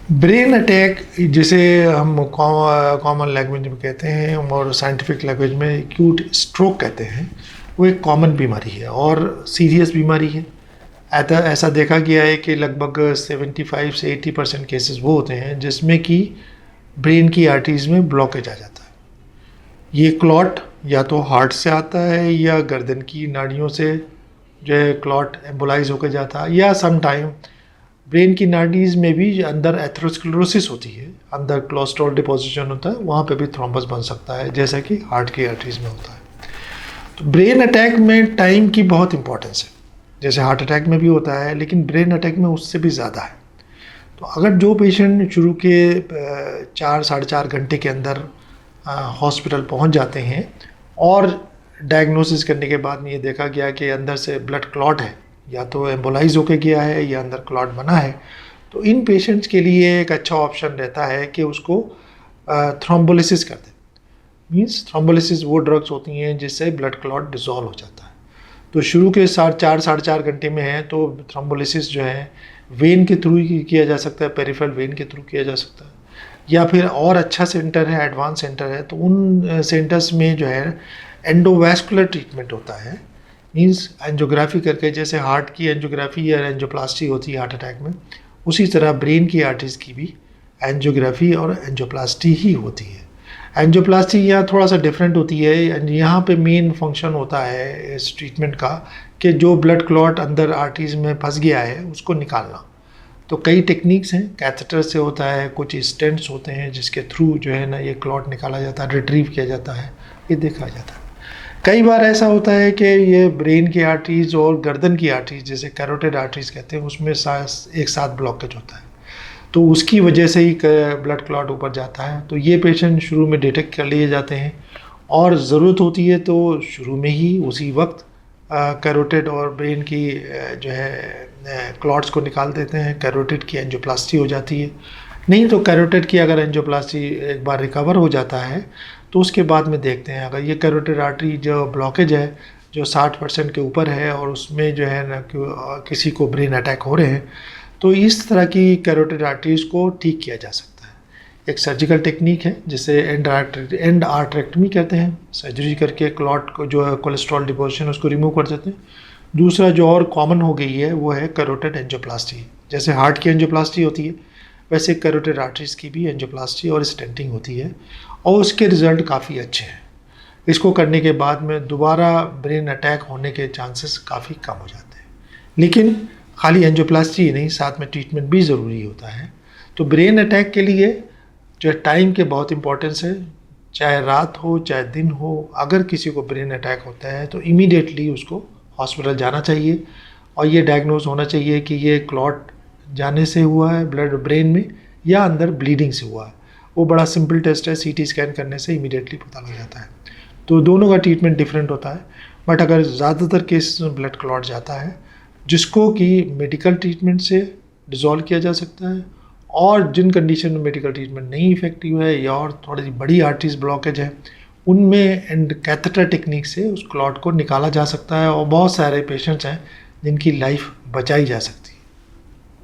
Brain attack जिसे हम common language में कहते हैं और साइंटिफिक लैंग्वेज में एक्यूट स्ट्रोक कहते हैं, वो एक कॉमन बीमारी है और सीरियस बीमारी है। ऐसा देखा गया है कि लगभग 75 से 80% केसेस वो होते हैं जिसमें कि ब्रेन की आर्टरीज में ब्लॉकेज आ जाता है। ये क्लॉट या तो हार्ट से आता है या गर्दन की नाड़ियों से जो है क्लॉट एम्बोलाइज होकर जाता है, या सम टाइम ब्रेन की नाड़ीज में भी अंदर एथेरोस्क्लेरोसिस होती है, अंदर कोलेस्ट्रॉल डिपोजिशन होता है, वहाँ पे भी थ्रोम्बस बन सकता है जैसा कि हार्ट की आर्टरीज में होता है। तो ब्रेन अटैक में टाइम की बहुत इंपॉर्टेंस है, जैसे हार्ट अटैक में भी होता है लेकिन ब्रेन अटैक में उससे भी ज़्यादा है। तो अगर जो पेशेंट शुरू के 4-4.5 घंटे के अंदर हॉस्पिटल पहुंच जाते हैं और डायग्नोसिस करने के बाद में ये देखा गया कि अंदर से ब्लड क्लॉट है, या तो एम्बोलाइज होके गया है या अंदर क्लॉट बना है, तो इन पेशेंट्स के लिए एक अच्छा ऑप्शन रहता है कि उसको थ्रोम्बोलिसिस कर दें। मीन्स थ्रोम्बोलिसिस वो ड्रग्स होती हैं जिससे ब्लड क्लॉट डिसॉल्व हो जाता है। तो शुरू के 4-4.5 घंटे में है तो थ्रोम्बोलिसिस जो है वेन के थ्रू ही किया जा सकता है, पेरिफेरल वेन के थ्रू किया जा सकता है, या फिर और अच्छा सेंटर है, एडवांस सेंटर है, तो उन सेंटर्स में जो है एंडोवैस्कुलर ट्रीटमेंट होता है। मीन्स एंजियोग्राफी करके, जैसे हार्ट की एंजियोग्राफी या एंजियोप्लास्टी होती है हार्ट अटैक में, उसी तरह ब्रेन की आर्टरीज की भी एंजियोग्राफी और एंजियोप्लास्टी ही होती है। एंजियोप्लास्टी यहाँ थोड़ा सा डिफरेंट होती है, यहाँ पे मेन फंक्शन होता है इस ट्रीटमेंट का कि जो ब्लड क्लॉट अंदर आर्टरीज में फंस गया है उसको निकालना। तो कई टेक्निक्स हैं, कैथेटर से होता है, कुछ स्टेंट्स होते हैं जिसके थ्रू जो है ना ये क्लॉट निकाला जाता है, रिट्रीव किया जाता है, ये देखा जाता है। कई बार ऐसा होता है कि ये ब्रेन की आर्टरीज और गर्दन की आर्टरीज, जैसे कैरोटिड आर्टरीज कहते हैं, उसमें एक साथ ब्लॉकेज होता है, तो उसकी वजह से ही ब्लड क्लॉट ऊपर जाता है। तो ये पेशेंट शुरू में डिटेक्ट कर लिए जाते हैं और ज़रूरत होती है तो शुरू में ही उसी वक्त कैरोटिड और ब्रेन की जो है क्लॉट्स को निकाल देते हैं, कैरोटिड की एंजियोप्लास्टी हो जाती है। नहीं तो कैरोटिड की अगर एंजियोप्लास्टी एक बार रिकवर हो जाता है तो उसके बाद में देखते हैं, अगर ये कैरोटिड आर्टरी जो ब्लॉकेज है जो 60% के ऊपर है और उसमें जो है ना किसी को ब्रेन अटैक हो रहे हैं, तो इस तरह की कैरोटिड आर्टरीज को ठीक किया जा सकता है। एक सर्जिकल टेक्निक है जिसे एंड आर्टरेक्टमी कहते हैं, सर्जरी करके क्लॉट को जो है कोलेस्ट्रॉल डिपोजिशन उसको रिमूव कर देते हैं। दूसरा जो और कॉमन हो गई है वो है कैरोटिड एंजियोप्लास्टी। जैसे हार्ट की एंजियोप्लास्टी होती है वैसे कैरोटिड आर्टरीज की भी एंजियोप्लास्टी और स्टेंटिंग होती है और उसके रिज़ल्ट काफ़ी अच्छे हैं। इसको करने के बाद में दोबारा ब्रेन अटैक होने के चांसेस काफ़ी कम हो जाते हैं। लेकिन खाली एंजियोप्लास्टी ही नहीं, साथ में ट्रीटमेंट भी ज़रूरी होता है। तो ब्रेन अटैक के लिए जो टाइम के बहुत इंपॉर्टेंस है, चाहे रात हो चाहे दिन हो, अगर किसी को ब्रेन अटैक होता है तो इमीडिएटली उसको हॉस्पिटल जाना चाहिए और ये डायग्नोज होना चाहिए कि ये क्लॉट जाने से हुआ है ब्लड ब्रेन में या अंदर ब्लीडिंग से हुआ है। वो बड़ा सिंपल टेस्ट है, सीटी स्कैन करने से इमीडिएटली पता लग जाता है। तो दोनों का ट्रीटमेंट डिफरेंट होता है, बट अगर ज़्यादातर केस में ब्लड क्लॉट जाता है जिसको कि मेडिकल ट्रीटमेंट से डिज़ोल्व किया जा सकता है, और जिन कंडीशन में मेडिकल ट्रीटमेंट नहीं इफेक्टिव है या और थोड़ी बड़ी आर्टरीज ब्लॉकेज है, उनमें एंड कैथेटर टेक्निक से उस क्लॉट को निकाला जा सकता है और बहुत सारे पेशेंट्स हैं जिनकी लाइफ बचाई जा सकती है।